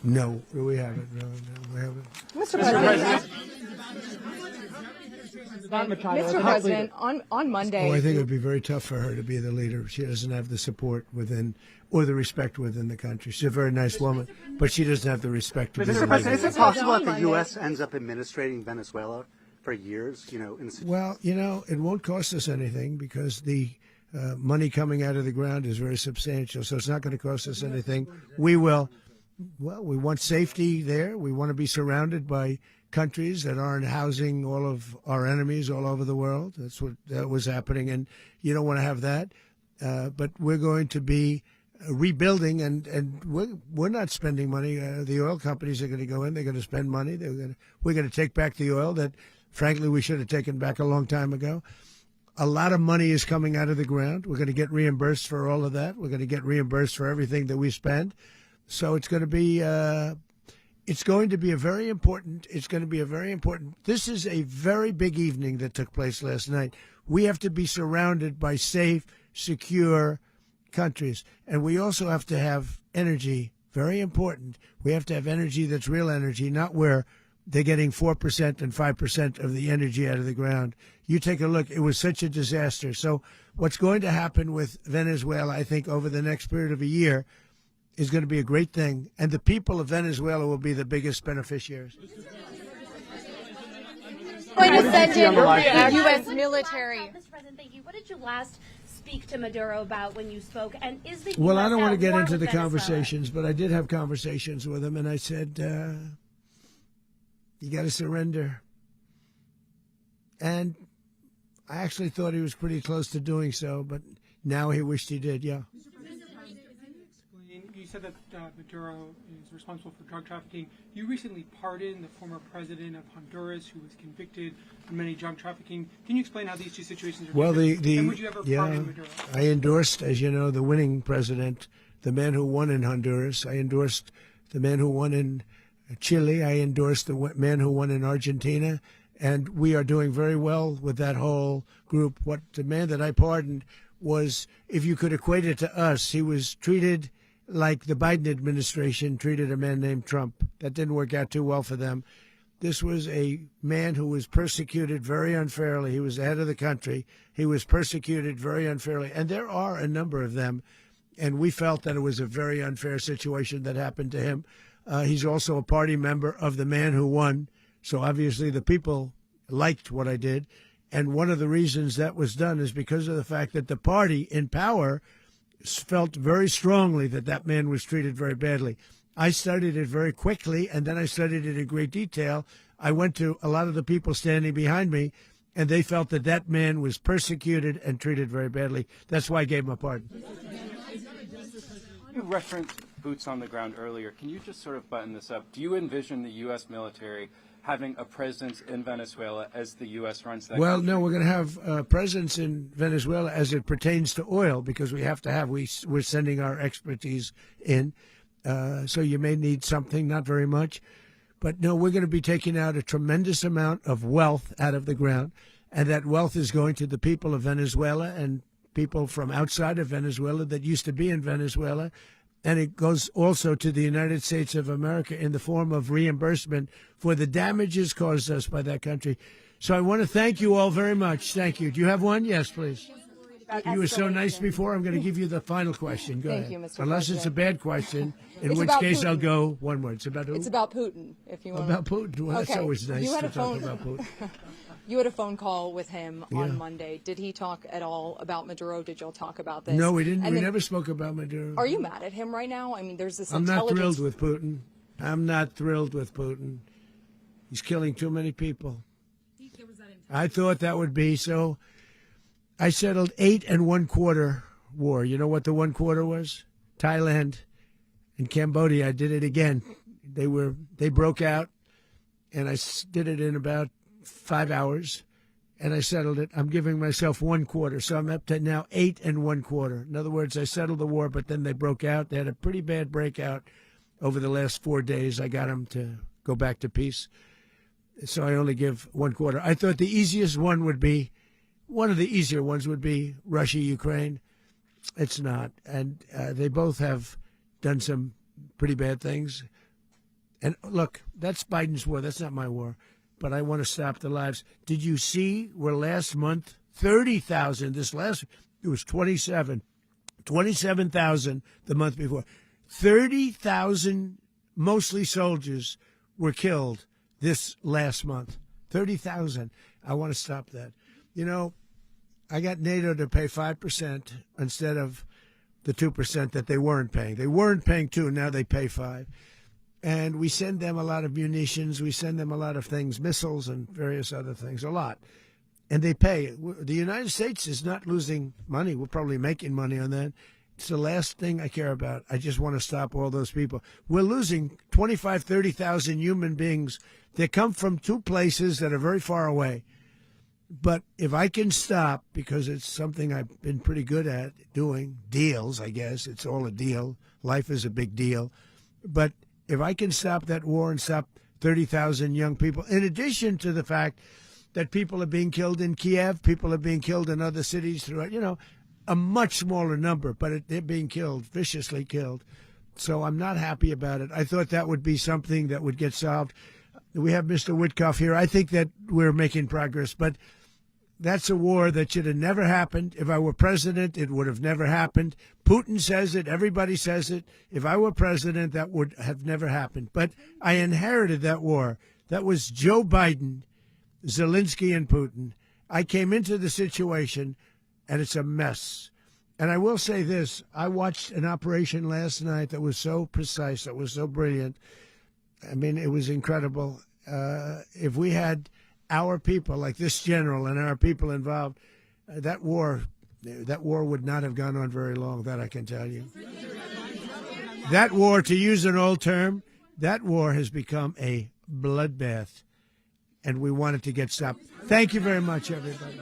No, we haven't. No, we haven't. Mr. President. Mr. President, on Monday. Oh, I think it would be very tough for her to be the leader. She doesn't have the support within or the respect within the country. She's a very nice woman, but she doesn't have the respect to be the Mr. leader. President, is it possible that the U.S. ends up administrating Venezuela for years? Well, it won't cost us anything because the money coming out of the ground is very substantial, so it's not going to cost us anything. We will. Well, we want safety there. We want to be surrounded by countries that aren't housing all of our enemies all over the world. That's what was happening, and you don't want to have that. But we're going to be rebuilding, and we're not spending money. The oil companies are going to go in. They're going to spend money. We're going to take back the oil that, frankly, we should have taken back a long time ago. A lot of money is coming out of the ground. We're going to get reimbursed for all of that. We're going to get reimbursed for everything that we spend. So it's going to be a very important. This is a very big evening that took place last night. We have to be surrounded by safe, secure countries, and we also have to have energy. Very important. We have to have energy that's real energy, not where they're getting 4% and 5% of the energy out of the ground. You take a look. It was such a disaster. So what's going to happen with Venezuela, I think, over the next period of a year, is going to be a great thing, and the people of Venezuela will be the biggest beneficiaries. Going to send in the U.S. military. Mr. President, thank you. What did you last speak to Maduro about when you spoke? And is the Well, US I don't want to get at war into with the Venezuela? conversations, but I did have conversations with him, and I said, you got to surrender. And I actually thought he was pretty close to doing so, but now he wished he did, yeah. You said that Maduro is responsible for drug trafficking. You recently pardoned the former president of Honduras, who was convicted of many drug trafficking. Can you explain how these two situations are different? And would you ever pardon Maduro? I endorsed, as you know, the winning president, the man who won in Honduras. I endorsed the man who won in Chile. I endorsed the man who won in Argentina. And we are doing very well with that whole group. What the man that I pardoned was, if you could equate it to us, he was treated like the Biden administration treated a man named Trump. That didn't work out too well for them. This was a man who was persecuted very unfairly. He was the head of the country. He was persecuted very unfairly. And there are a number of them. And we felt that it was a very unfair situation that happened to him. He's also a party member of the man who won. So obviously the people liked what I did. And one of the reasons that was done is because of the fact that the party in power felt very strongly that that man was treated very badly. I studied it very quickly, and then I studied it in great detail. I went to a lot of the people standing behind me, and they felt that that man was persecuted and treated very badly. That's why I gave him a pardon. You referenced boots on the ground earlier. Can you just sort of button this up? Do you envision the U.S. military having a presence in Venezuela as the U.S. runs that country? No, we're going to have a presence in Venezuela as it pertains to oil, because we have to have, we're sending our expertise in. So you may need something, not very much. But no, we're going to be taking out a tremendous amount of wealth out of the ground. And that wealth is going to the people of Venezuela and people from outside of Venezuela that used to be in Venezuela. And it goes also to the United States of America in the form of reimbursement for the damages caused us by that country. So I want to thank you all very much. Thank you. Do you have one? Yes, please. You were so nice before. I'm going to give you the final question. Go ahead. Thank you, Mr. Unless President. it's a bad question, in It's which about case I'll Putin. go one word. It's about who? It's about Putin, if you want. About Putin. Well, that's Okay. always nice You had to a talk phone- about Putin. You had a phone call with him Yeah. on Monday. Did he talk at all about Maduro? Did y'all talk about this? No, we didn't. And We then- never spoke about Maduro. Are you mad at him right now? I mean, there's this I'm not intelligence. thrilled with Putin. I'm not thrilled with Putin. He's killing too many people. I thought that would be so. I settled 8 1/4 war. You know what the 1 quarter was? Thailand and Cambodia. I did it again. They broke out, and I did it in about 5 hours, and I settled it. I'm giving myself 1 quarter, so I'm up to now 8 1/4. In other words, I settled the war, but then they broke out. They had a pretty bad breakout over the last 4 days. I got them to go back to peace, so I only give 1 quarter. I thought the easiest one would be, one of the easier ones would be Russia, Ukraine. It's not, and they both have done some pretty bad things. And look, that's Biden's war. That's not my war. But I want to stop the lives. Did you see where last month, 30,000, it was 27,000 the month before. 30,000, mostly soldiers, were killed this last month. 30,000. I want to stop that. You know, I got NATO to pay 5% instead of the 2% that they weren't paying. They weren't paying 2%, now they pay 5%. And we send them a lot of munitions. We send them a lot of things, missiles and various other things, a lot. And they pay. The United States is not losing money. We're probably making money on that. It's the last thing I care about. I just want to stop all those people. We're losing 25,000, 30,000 human beings that come from 2 places that are very far away. But if I can stop, because it's something I've been pretty good at doing, deals, I guess. It's all a deal. Life is a big deal. But if I can stop that war and stop 30,000 young people, in addition to the fact that people are being killed in Kiev, people are being killed in other cities throughout, a much smaller number, but they're being killed, viciously killed. So I'm not happy about it. I thought that would be something that would get solved. We have Mr. Witkoff here. I think that we're making progress, but that's a war that should have never happened. If I were president, it would have never happened. Putin says it. Everybody says it. If I were president, that would have never happened. But I inherited that war. That was Joe Biden, Zelensky, and Putin. I came into the situation, and it's a mess. And I will say this. I watched an operation last night that was so precise, that was so brilliant. I mean, it was incredible. If we had our people, like this general and our people involved, that war would not have gone on very long, that I can tell you. That war, to use an old term, that war has become a bloodbath, and we want it to get stopped. Thank you very much, everybody.